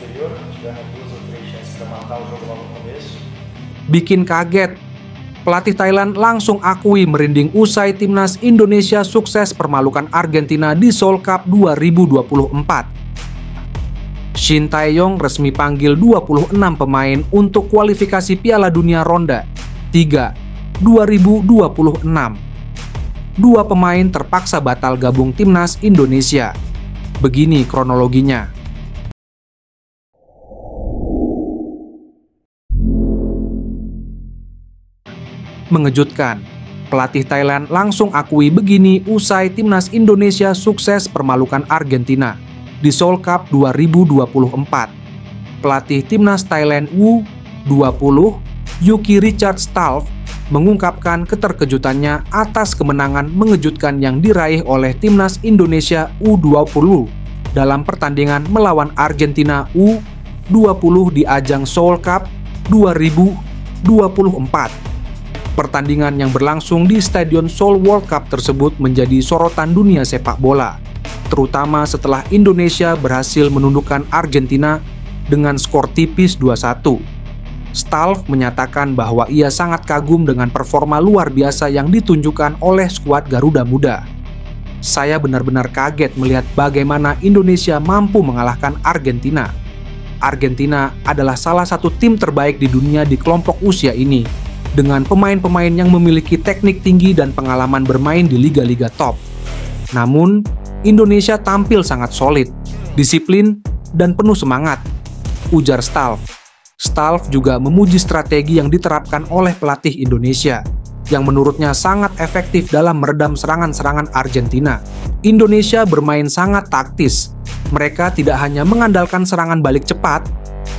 exterior, tivemos duas ou três chances para matar o jogo logo no começo. Bikin kaget. Pelatih Thailand langsung akui merinding usai timnas Indonesia sukses permalukan Argentina di Seoul Cup 2024. Shin Tae-yong resmi panggil 26 pemain untuk kualifikasi Piala Dunia Ronde 3 2026. Dua pemain terpaksa batal gabung timnas Indonesia. Begini kronologinya. Mengejutkan, pelatih Thailand langsung akui begini usai timnas Indonesia sukses permalukan Argentina di Seoul Cup 2024. Pelatih timnas Thailand U20, Yuki Richard Stalf, mengungkapkan keterkejutannya atas kemenangan mengejutkan yang diraih oleh timnas Indonesia U20 dalam pertandingan melawan Argentina U20 di ajang Seoul Cup 2024. Pertandingan yang berlangsung di Stadion Seoul World Cup tersebut menjadi sorotan dunia sepak bola, terutama setelah Indonesia berhasil menundukkan Argentina dengan skor tipis 2-1. Stalf menyatakan bahwa ia sangat kagum dengan performa luar biasa yang ditunjukkan oleh skuad Garuda Muda. Saya benar-benar kaget melihat bagaimana Indonesia mampu mengalahkan Argentina. Argentina adalah salah satu tim terbaik di dunia di kelompok usia ini, dengan pemain-pemain yang memiliki teknik tinggi dan pengalaman bermain di liga-liga top. Namun, Indonesia tampil sangat solid, disiplin, dan penuh semangat, ujar Stalf. Stalf juga memuji strategi yang diterapkan oleh pelatih Indonesia, yang menurutnya sangat efektif dalam meredam serangan-serangan Argentina. Indonesia bermain sangat taktis. Mereka tidak hanya mengandalkan serangan balik cepat,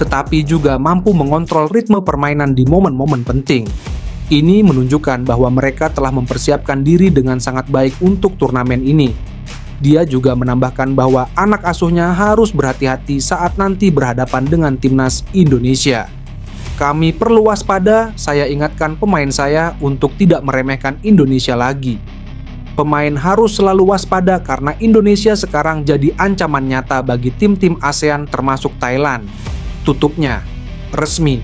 tetapi juga mampu mengontrol ritme permainan di momen-momen penting. Ini menunjukkan bahwa mereka telah mempersiapkan diri dengan sangat baik untuk turnamen ini. Dia juga menambahkan bahwa anak asuhnya harus berhati-hati saat nanti berhadapan dengan timnas Indonesia. Kami perlu waspada, saya ingatkan pemain saya untuk tidak meremehkan Indonesia lagi. Pemain harus selalu waspada karena Indonesia sekarang jadi ancaman nyata bagi tim-tim ASEAN termasuk Thailand. Tutupnya, resmi.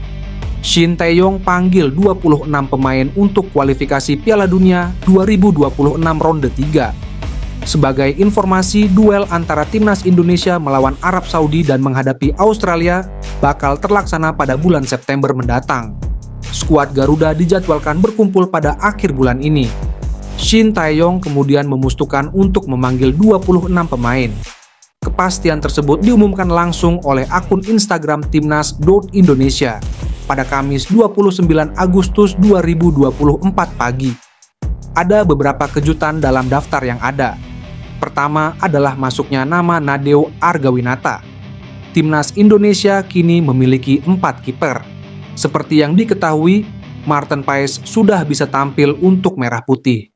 Shin Tae-yong panggil 26 pemain untuk kualifikasi Piala Dunia 2026 Ronde 3. Sebagai informasi, duel antara timnas Indonesia melawan Arab Saudi dan menghadapi Australia bakal terlaksana pada bulan September mendatang. Skuad Garuda dijadwalkan berkumpul pada akhir bulan ini. Shin Tae-yong kemudian memutuskan untuk memanggil 26 pemain. Kepastian tersebut diumumkan langsung oleh akun Instagram Timnas.Indonesia pada Kamis 29 Agustus 2024 pagi. Ada beberapa kejutan dalam daftar yang ada. Pertama adalah masuknya nama Nadeo Argawinata. Timnas Indonesia kini memiliki 4 kiper. Seperti yang diketahui, Martin Paes sudah bisa tampil untuk Merah Putih.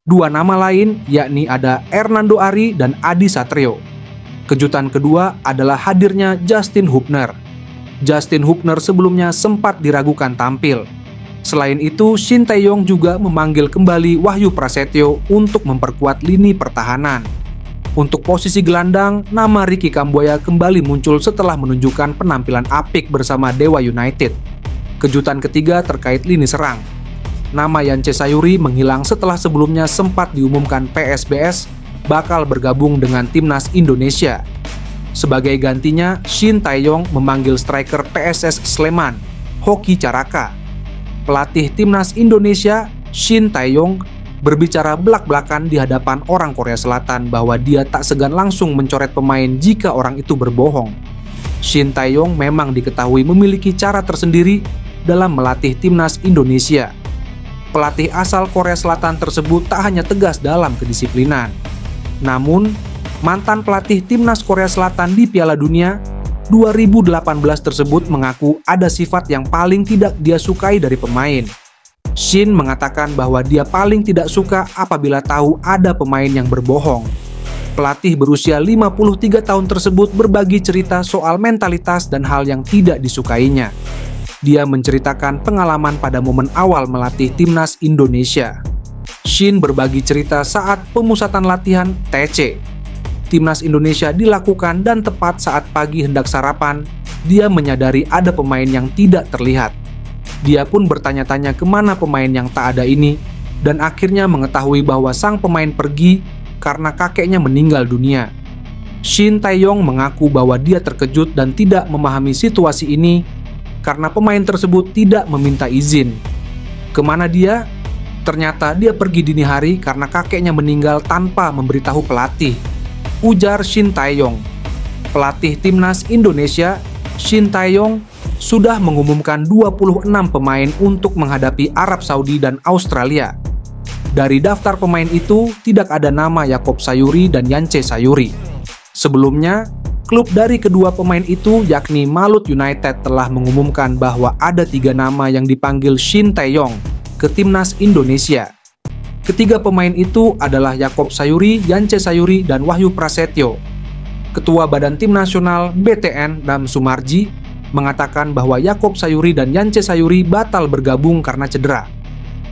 Dua nama lain yakni ada Hernando Ari dan Adi Satrio. Kejutan kedua adalah hadirnya Justin Hubner. Justin Hubner sebelumnya sempat diragukan tampil. Selain itu, Shin Tae-yong juga memanggil kembali Wahyu Prasetyo untuk memperkuat lini pertahanan. Untuk posisi gelandang, nama Ricky Kambuaya kembali muncul setelah menunjukkan penampilan apik bersama Dewa United. Kejutan ketiga terkait lini serang. Nama Yance Sayuri menghilang setelah sebelumnya sempat diumumkan PSBS bakal bergabung dengan timnas Indonesia. Sebagai gantinya, Shin Tae-yong memanggil striker PSS Sleman, Hoki Caraka. Pelatih timnas Indonesia, Shin Tae-yong, berbicara belak-belakan di hadapan orang Korea Selatan bahwa dia tak segan langsung mencoret pemain jika orang itu berbohong. Shin Tae-yong memang diketahui memiliki cara tersendiri dalam melatih timnas Indonesia. Pelatih asal Korea Selatan tersebut tak hanya tegas dalam kedisiplinan, namun, mantan pelatih timnas Korea Selatan di Piala Dunia 2018 tersebut mengaku ada sifat yang paling tidak dia sukai dari pemain. Shin mengatakan bahwa dia paling tidak suka apabila tahu ada pemain yang berbohong. Pelatih berusia 53 tahun tersebut berbagi cerita soal mentalitas dan hal yang tidak disukainya. Dia menceritakan pengalaman pada momen awal melatih timnas Indonesia. Shin berbagi cerita saat pemusatan latihan TC. Timnas Indonesia dilakukan dan tepat saat pagi hendak sarapan, dia menyadari ada pemain yang tidak terlihat. Dia pun bertanya-tanya kemana pemain yang tak ada ini, dan akhirnya mengetahui bahwa sang pemain pergi karena kakeknya meninggal dunia. Shin Tae-yong mengaku bahwa dia terkejut dan tidak memahami situasi ini karena pemain tersebut tidak meminta izin. Kemana dia? Ternyata dia pergi dini hari karena kakeknya meninggal tanpa memberitahu pelatih, ujar Shin Tae-yong. Pelatih timnas Indonesia, Shin Tae-yong, sudah mengumumkan 26 pemain untuk menghadapi Arab Saudi dan Australia. Dari daftar pemain itu tidak ada nama Yakob Sayuri dan Yance Sayuri. Sebelumnya, klub dari kedua pemain itu yakni Malut United telah mengumumkan bahwa ada 3 nama yang dipanggil Shin Tae-yong ke timnas Indonesia. Ketiga pemain itu adalah Yakob Sayuri, Yance Sayuri, dan Wahyu Prasetyo. Ketua Badan Tim Nasional BTN Dam Sumarji mengatakan bahwa Yakob Sayuri dan Yance Sayuri batal bergabung karena cedera.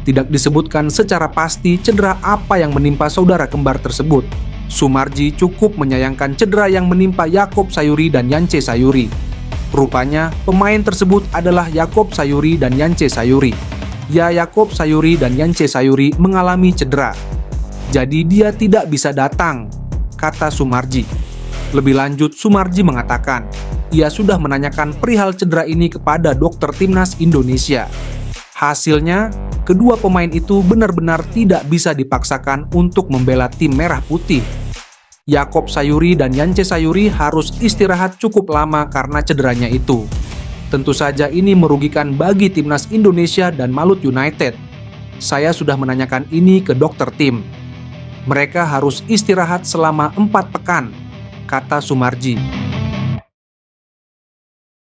Tidak disebutkan secara pasti cedera apa yang menimpa saudara kembar tersebut. Sumarji cukup menyayangkan cedera yang menimpa Yakob Sayuri dan Yance Sayuri. Rupanya pemain tersebut adalah Yakob Sayuri dan Yance Sayuri. Yakob Sayuri dan Yance Sayuri mengalami cedera. Jadi dia tidak bisa datang, kata Sumarji. Lebih lanjut, Sumarji mengatakan, ia sudah menanyakan perihal cedera ini kepada dokter timnas Indonesia. Hasilnya, kedua pemain itu benar-benar tidak bisa dipaksakan untuk membela tim merah putih. Yakob Sayuri dan Yance Sayuri harus istirahat cukup lama karena cederanya itu. Tentu saja ini merugikan bagi timnas Indonesia dan Malut United. Saya sudah menanyakan ini ke dokter tim. Mereka harus istirahat selama 4 pekan, kata Sumarji.